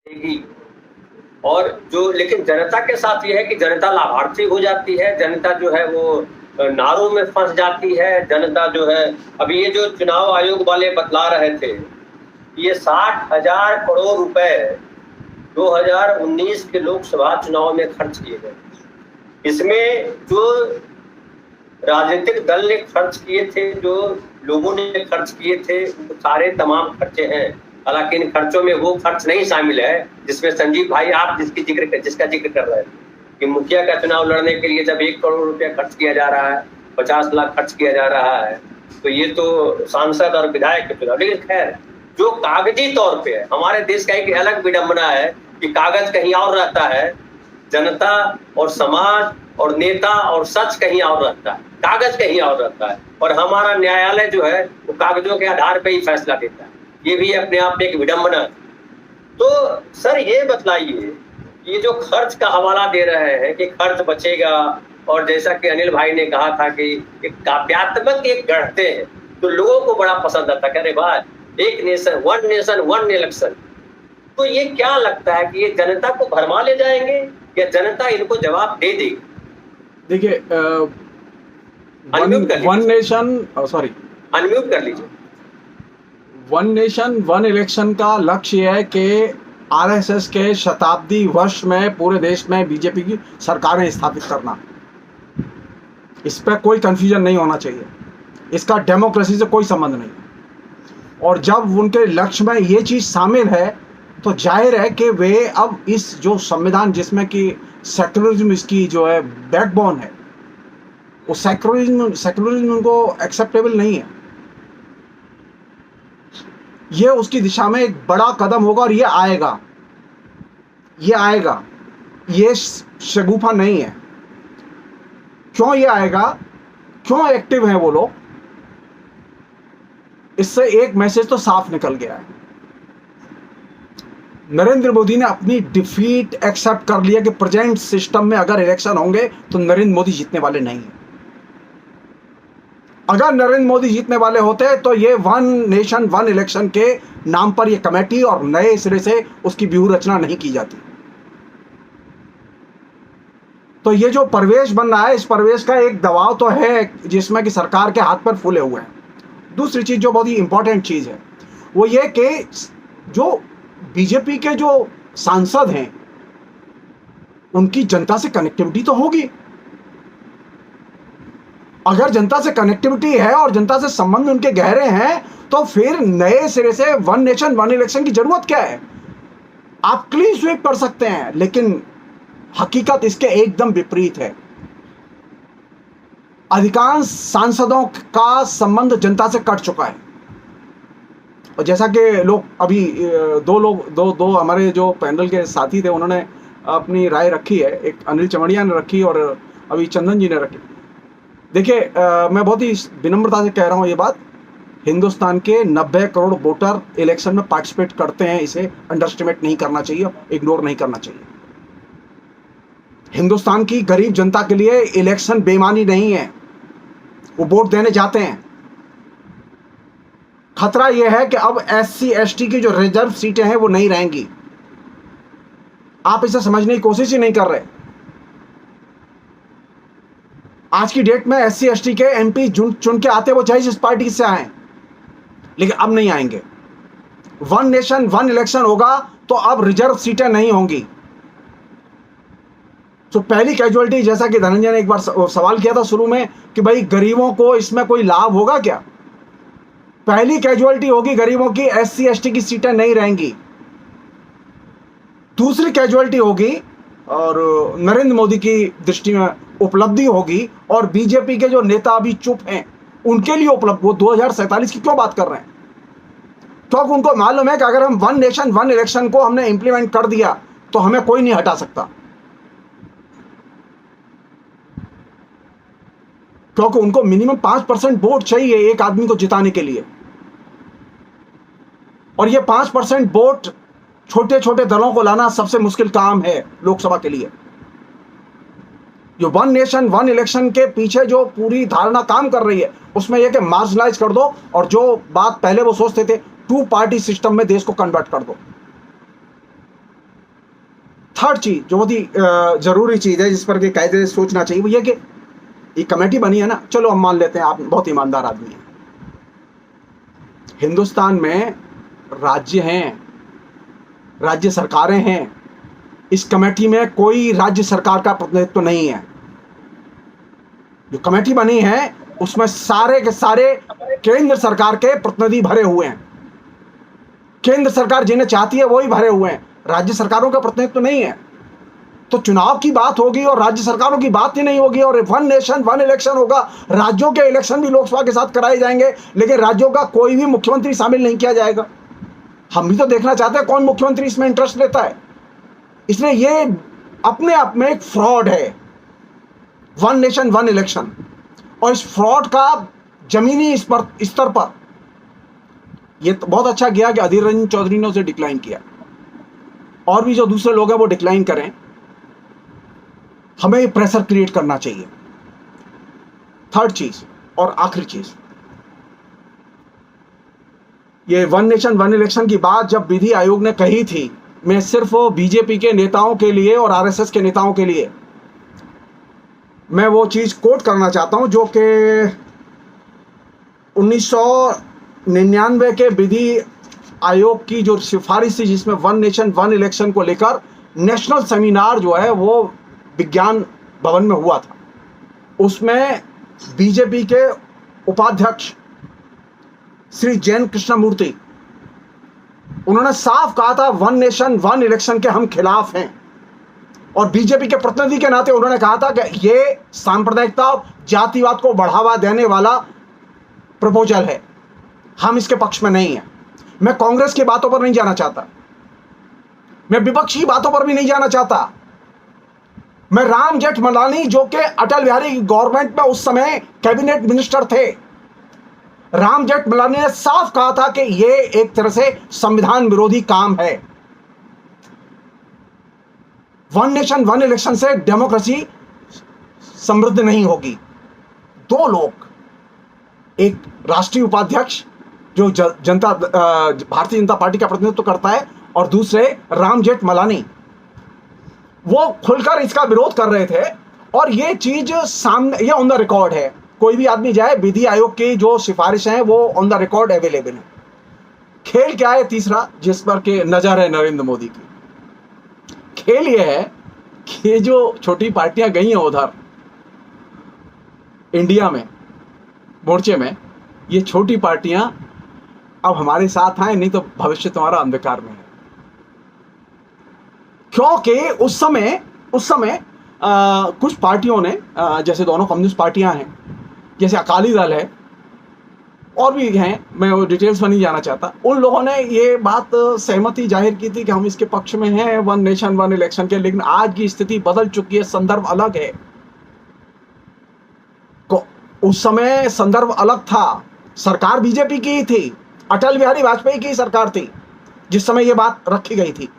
देगी। और जो लेकिन जनता के साथ ये है कि जनता लाभार्थी हो जाती है, जनता जो है वो नारों में फंस जाती है, जनता जो है अभी ये जो चुनाव आयोग वाले बतला रहे थे, ये 60,000 करोड़ रुपए 2019 के लोकसभा चुनाव में खर्च किए गए। इसमें जो राजनीतिक दल ने खर्च किए थे, जो लोगों ने खर्च किए थे, वो सारे तमाम खर्चे हैं। हालांकि इन खर्चों में वो खर्च नहीं शामिल है जिसमें संजीव भाई आप जिसका जिक्र कर रहे थे कि मुखिया का चुनाव लड़ने के लिए जब 1 करोड़ रुपया खर्च किया जा रहा है, 50 लाख खर्च किया जा रहा है, तो ये तो सांसद और विधायक के चुनाव। लेकिन खैर जो कागजी तौर पे है, हमारे देश का एक अलग विडंबना है कि कागज कहीं और रहता है, जनता और समाज और नेता और सच कहीं और रहता है, कागज कहीं और रहता है, और हमारा न्यायालय जो है वो कागजों के आधार पर ही फैसला देता है। ये भी अपने आप में एक विडंबना है। तो सर ये बतलाइए, ये जो खर्च का हवाला दे रहे हैं कि खर्च बचेगा, और जैसा कि अनिल भाई ने कहा था कि एक काव्यात्मक एक गढ़ते हैं तो लोगों को बड़ा पसंद आता है, अरे भाई एक नेशन वन इलेक्शन। तो ये क्या लगता है कि ये जनता को भरमा ले जाएंगे या जनता इनको जवाब दे देगी? देखिए, अनम्यूट कर लीजिए। वन नेशन वन इलेक्शन का लक्ष्य है कि आरएसएस के शताब्दी वर्ष में पूरे देश में बीजेपी की सरकारें स्थापित करना। इस पर कोई कंफ्यूजन नहीं होना चाहिए, इसका डेमोक्रेसी से कोई संबंध नहीं। और जब उनके लक्ष्य में ये चीज़ शामिल है तो जाहिर है कि वे अब इस जो संविधान जिसमें कि सेक्युलरिज्म इसकी जो है बैकबोन है, वो सेक्युलरिज्म उनको एक्सेप्टेबल नहीं है। ये उसकी दिशा में एक बड़ा कदम होगा और ये आएगा, ये शगुफा नहीं है। क्यों ये आएगा, क्यों एक्टिव हैं वो लोग, इससे एक मैसेज तो साफ निकल गया है। नरेंद्र मोदी ने अपनी डिफीट एक्सेप्ट कर लिया कि प्रेजेंट सिस्टम में अगर इलेक्शन होंगे तो नरेंद्र मोदी जीतने वाले नहीं हैं। अगर नरेंद्र मोदी जीतने वाले होते तो ये वन नेशन वन इलेक्शन के नाम पर ये कमेटी और नए सिरे से उसकी व्यूह रचना नहीं की जाती। तो ये जो परिवेश बन रहा है, इस परिवेश का एक दबाव तो है जिसमें कि सरकार के हाथ पर फूले हुए हैं। दूसरी चीज जो बहुत ही इंपॉर्टेंट चीज है वो ये कि जो बीजेपी के जो सांसद हैं उनकी जनता से कनेक्टिविटी तो होगी। अगर जनता से कनेक्टिविटी है और जनता से संबंध उनके गहरे हैं तो फिर नए सिरे से वन नेशन वन इलेक्शन की जरूरत क्या है? आप क्लीन स्वीप कर सकते हैं, लेकिन हकीकत इसके एकदम विपरीत है। अधिकांश सांसदों का संबंध जनता से कट चुका है। और जैसा कि लोग अभी दो हमारे जो पैनल के साथी थे उन्होंने अपनी राय रखी है, एक अनिल चमड़िया ने रखी और अभी चंदन जी ने रखी। देखिए, मैं बहुत ही विनम्रता से कह रहा हूँ ये बात, हिंदुस्तान के 90 करोड़ वोटर इलेक्शन में पार्टिसिपेट करते हैं, इसे अंडरस्टिमेट नहीं करना चाहिए, इग्नोर नहीं करना चाहिए। हिंदुस्तान की गरीब जनता के लिए इलेक्शन बेईमानी नहीं है, वो वोट देने जाते हैं। खतरा यह है कि अब SC ST की जो रिजर्व सीटें हैं वो नहीं रहेंगी। आप इसे समझने की कोशिश ही नहीं कर रहे। आज की डेट में SC ST के MP चुन के आते, वो चाहे जिस पार्टी से आए, लेकिन अब नहीं आएंगे। वन नेशन वन इलेक्शन होगा तो अब रिजर्व सीटें नहीं होंगी। तो पहली कैजुअलिटी, जैसा कि धनंजय ने एक बार सवाल किया था शुरू में कि भाई गरीबों को इसमें कोई लाभ होगा क्या? पहली कैजुअलिटी होगी गरीबों की, SC ST की सीटें नहीं रहेंगी। दूसरी कैजुअलिटी होगी और नरेंद्र मोदी की दृष्टि में उपलब्धि होगी, और बीजेपी के जो नेता अभी चुप हैं उनके लिए उपलब्ध, वो 2047 की क्यों बात कर रहे हैं? क्योंकि उनको मालूम है कि अगर हम वन नेशन वन इलेक्शन को हमने इंप्लीमेंट कर दिया तो हमें कोई नहीं हटा सकता, क्योंकि उनको मिनिमम 5% वोट चाहिए एक आदमी को जिताने के लिए। और ये 5% वोट छोटे छोटे दलों को लाना सबसे मुश्किल काम है लोकसभा के लिए। जो वन नेशन वन इलेक्शन के पीछे जो पूरी धारणा काम कर रही है उसमें यह कि मार्जिनलाइज कर दो, और जो बात पहले वो सोचते थे 2 पार्टी सिस्टम में देश को कन्वर्ट कर दो। थर्ड चीज जो बहुत ही जरूरी चीज है जिस पर कि कायदे से सोचना चाहिए वो ये कि ये कमेटी बनी है ना, चलो हम मान लेते हैं आप बहुत ईमानदार आदमी हैं, हिंदुस्तान में राज्य हैं, राज्य सरकारें हैं, इस कमेटी में कोई राज्य सरकार का प्रतिनिधित्व नहीं है। जो कमेटी बनी है उसमें सारे के सारे केंद्र सरकार के प्रतिनिधि भरे हुए हैं, केंद्र सरकार जिन्हें चाहती है वही भरे हुए हैं, राज्य सरकारों का प्रतिनिधित्व नहीं है। तो चुनाव की बात होगी और राज्य सरकारों की बात ही नहीं होगी और वन नेशन वन इलेक्शन होगा। राज्यों के इलेक्शन भी लोकसभा के साथ कराए जाएंगे लेकिन राज्यों का कोई भी मुख्यमंत्री शामिल नहीं किया जाएगा। हम भी तो देखना चाहते हैं कौन मुख्यमंत्री इसमें इंटरेस्ट लेता है। इसलिए ये अपने आप में एक फ्रॉड है, वन नेशन वन इलेक्शन। और इस फ्रॉड का जमीनी स्तर पर ये तो बहुत अच्छा किया कि अधीर रंजन चौधरी ने उसे डिक्लाइन किया, और भी जो दूसरे लोग हैं वो डिक्लाइन करें। हमें प्रेशर क्रिएट करना चाहिए। थर्ड चीज और आखिरी चीज, ये वन नेशन वन इलेक्शन की बात जब विधि आयोग ने कही थी, मैं सिर्फ बीजेपी के नेताओं के लिए और आरएसएस के नेताओं के लिए मैं वो चीज कोट करना चाहता हूं जो कि 1999 के विधि आयोग की जो सिफारिश थी जिसमें वन नेशन वन इलेक्शन को लेकर नेशनल सेमिनार जो है वो विज्ञान भवन में हुआ था। उसमें बीजेपी के उपाध्यक्ष श्री जैन कृष्णमूर्ति उन्होंने साफ कहा था वन नेशन वन इलेक्शन के हम खिलाफ हैं, और बीजेपी के प्रतिनिधि के नाते उन्होंने कहा था कि ये सांप्रदायिकता और जातिवाद को बढ़ावा देने वाला प्रपोजल है, हम इसके पक्ष में नहीं हैं। मैं कांग्रेस की बातों पर नहीं जाना चाहता, मैं विपक्षी बातों पर भी नहीं जाना चाहता। मैं राम जेठमलानी जो कि अटल बिहारी गवर्नमेंट में उस समय कैबिनेट मिनिस्टर थे, राम जेठमलानी ने साफ कहा था कि ये एक तरह से संविधान विरोधी काम है। वन नेशन वन इलेक्शन से डेमोक्रेसी समृद्ध नहीं होगी। दो लोग, एक राष्ट्रीय उपाध्यक्ष जो भारतीय जनता पार्टी का प्रतिनिधित्व करता है और दूसरे राम जेठमलानी, वो खुलकर इसका विरोध कर रहे थे। और ये चीज सामने, ये ऑन द रिकॉर्ड है, कोई भी आदमी जाए, विधि आयोग की जो सिफारिशें हैं वो ऑन द रिकॉर्ड अवेलेबल है। खेल क्या है तीसरा जिस पर के नजर है नरेंद्र मोदी की? खेल ये है कि ये जो छोटी पार्टियां गई हैं उधर इंडिया में मोर्चे में, ये छोटी पार्टियां अब हमारे साथ आए, नहीं तो भविष्य तुम्हारा अंधकार में है। क्योंकि उस समय कुछ पार्टियों ने, जैसे दोनों कम्युनिस्ट पार्टियां हैं, जैसे अकाली दल है और भी हैं, मैं वो डिटेल्स में नहीं जाना चाहता, उन लोगों ने ये बात सहमति जाहिर की थी कि हम इसके पक्ष में हैं वन नेशन वन इलेक्शन के। लेकिन आज की स्थिति बदल चुकी है, संदर्भ अलग है। उस समय संदर्भ अलग था, सरकार बीजेपी की ही थी, अटल बिहारी वाजपेयी की सरकार थी जिस समय ये बात रखी गई थी।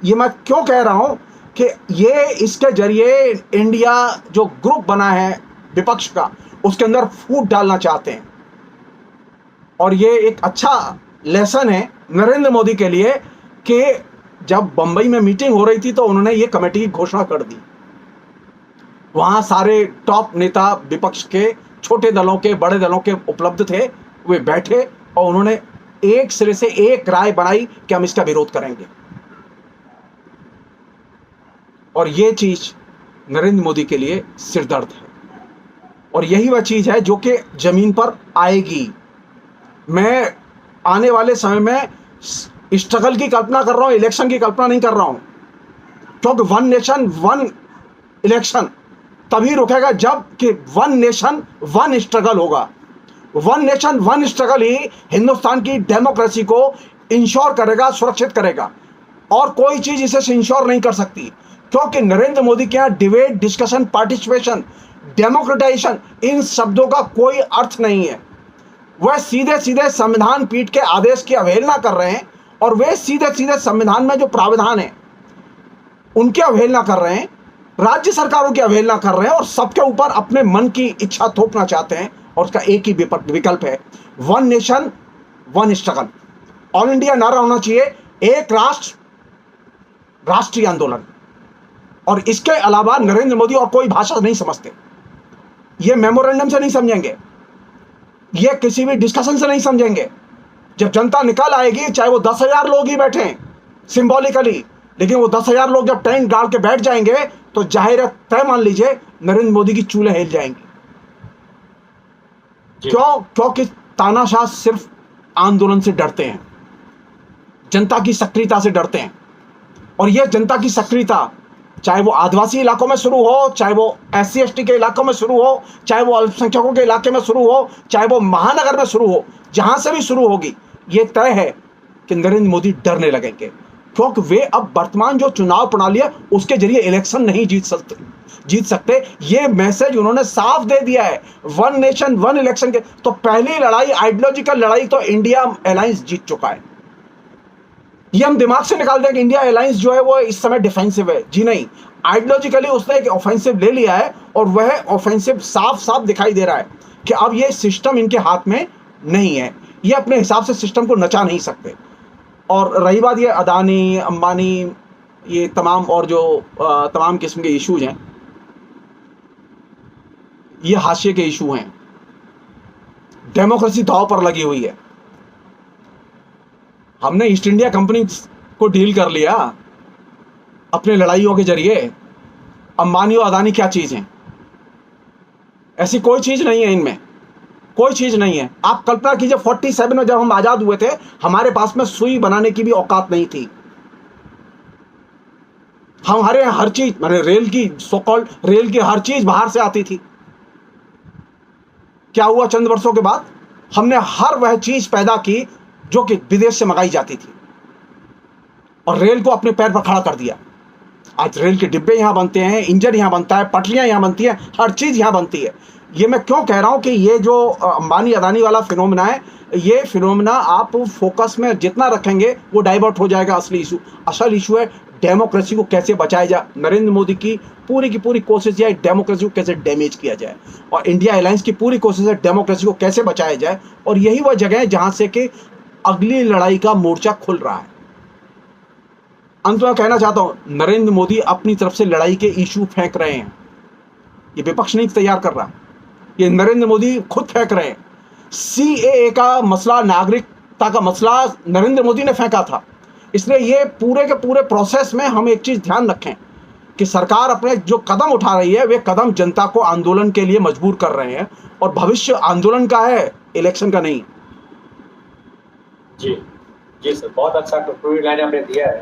ये मैं क्यों कह रहा हूं कि ये इसके जरिए इंडिया जो ग्रुप बना है विपक्ष का, उसके अंदर फूट डालना चाहते हैं। और ये एक अच्छा लेसन है नरेंद्र मोदी के लिए कि जब बंबई में मीटिंग हो रही थी तो उन्होंने ये कमेटी की घोषणा कर दी। वहां सारे टॉप नेता विपक्ष के, छोटे दलों के, बड़े दलों के उपलब्ध थे, वे बैठे और उन्होंने एक सिरे से एक राय बनाई कि हम इसका विरोध करेंगे। और ये चीज नरेंद्र मोदी के लिए सिरदर्द है, और यही वह चीज है जो कि जमीन पर आएगी। मैं आने वाले समय में स्ट्रगल की कल्पना कर रहा हूं, इलेक्शन की कल्पना नहीं कर रहा हूं, क्योंकि वन नेशन वन इलेक्शन तभी रुकेगा जब कि वन नेशन वन स्ट्रगल होगा। वन नेशन वन स्ट्रगल ही हिंदुस्तान की डेमोक्रेसी को इंश्योर करेगा, सुरक्षित करेगा, और कोई चीज इसे इंश्योर नहीं कर सकती। क्योंकि नरेंद्र मोदी के यहां डिबेट, डिस्कशन, पार्टिसिपेशन, डेमोक्रेटाइजेशन, इन शब्दों का कोई अर्थ नहीं है। वह सीधे सीधे संविधान पीठ के आदेश की अवहेलना कर रहे हैं, और वे सीधे सीधे संविधान में जो प्रावधान है उनकी अवहेलना कर रहे हैं, राज्य सरकारों की अवहेलना कर रहे हैं, और सबके ऊपर अपने मन की इच्छा थोपना चाहते हैं। और उसका एक ही विकल्प है, one nation one struggle. All India नारा होना चाहिए, एक राष्ट्र राष्ट्रीय आंदोलन। और इसके अलावा नरेंद्र मोदी और कोई भाषा नहीं समझते। ये मेमोरेंडम से नहीं समझेंगे, ये किसी भी डिस्कशन से नहीं समझेंगे। जब जनता निकल आएगी, चाहे वो 10,000 लोग ही बैठे सिंबॉलिकली, लेकिन वो 10,000 लोग जब टेंट डाल के बैठ जाएंगे तो जाहिर है, तय मान लीजिए, नरेंद्र मोदी की चूल्हे हिल जाएंगी। क्यों? क्योंकि तानाशाह सिर्फ आंदोलन से डरते हैं, जनता की सक्रियता से डरते हैं। और यह जनता की सक्रियता, चाहे वो आदिवासी इलाकों में शुरू हो, चाहे वो SC/ST के इलाकों में शुरू हो, चाहे वो अल्पसंख्यकों के इलाके में शुरू हो, चाहे वो महानगर में शुरू हो, जहां से भी शुरू होगी, ये तय है कि नरेंद्र मोदी डरने लगेंगे। क्योंकि वे अब वर्तमान जो चुनाव प्रणाली है उसके जरिए इलेक्शन नहीं जीत सकते। ये मैसेज उन्होंने साफ दे दिया है, वन नेशन वन इलेक्शन के। तो पहली लड़ाई, आइडियोलॉजिकल लड़ाई, तो इंडिया अलायंस जीत चुका है। ये हम दिमाग से निकाल दें कि इंडिया अलायंस जो है वो इस समय डिफेंसिव है। जी नहीं, आइडियोलॉजिकली उसने एक ऑफेंसिव ले लिया है, और वह ऑफेंसिव साफ साफ दिखाई दे रहा है कि अब ये सिस्टम इनके हाथ में नहीं है, ये अपने हिसाब से सिस्टम को नचा नहीं सकते। और रही बात ये अदानी, अंबानी, ये तमाम और जो तमाम किस्म के इश्यूज हैं, ये हाशिए के इशू हैं। डेमोक्रेसी दांव पर लगी हुई है। हमने ईस्ट इंडिया कंपनी को डील कर लिया अपने लड़ाइयों के जरिए। अंबानी और अदानी क्या चीज हैं? ऐसी कोई चीज नहीं है, इनमें कोई चीज नहीं है। आप कल्पना कीजिए, 47 में जब हम आजाद हुए थे, हमारे पास में सुई बनाने की भी औकात नहीं थी। हमारे यहाँ हर चीज, मैंने रेल की, सो कॉल्ड रेल की हर चीज बाहर से आती थी। क्या हुआ चंद वर्षों के बाद? हमने हर वह चीज पैदा की जो कि विदेश से मंगाई जाती थी, और रेल को अपने पैर पर खड़ा कर दिया। आज रेल के डिब्बे यहां बनते हैं, इंजन यहां बनता है, पटरियां यहां बनती हैं, हर चीज यहां बनती है। ये मैं क्यों कह रहा हूं कि ये जो अंबानी अदानी वाला फिनोमेना है, ये फिनोमेना आप फोकस में जितना रखेंगे वो डाइवर्ट हो जाएगा असली इशू। असल इशू है डेमोक्रेसी को कैसे बचाया जाए। नरेंद्र मोदी की पूरी कोशिश यह है डेमोक्रेसी को कैसे डैमेज किया जाए, और इंडिया अलायंस की पूरी कोशिश है डेमोक्रेसी को कैसे बचाया जाए। और यही वह जगह है जहां से कि अगली लड़ाई का मोर्चा खुल रहा है। अंत में कहना चाहता हूं, नरेंद्र मोदी अपनी तरफ से लड़ाई के इशू फेंक रहे हैं। ये विपक्ष नहीं तैयार कर रहा, ये नरेंद्र मोदी खुद फेंक रहे हैं। CAA का मसला, नागरिकता का मसला नरेंद्र मोदी ने फेंका था। इसलिए ये पूरे के पूरे प्रोसेस में हम एक चीज ध्यान रखें कि सरकार अपने जो कदम उठा रही है, वे कदम जनता को आंदोलन के लिए मजबूर कर रहे हैं, और भविष्य आंदोलन का है, इलेक्शन का नहीं। जी सर, बहुत अच्छा कंक्लूडिंग लाइन आपने दिया है।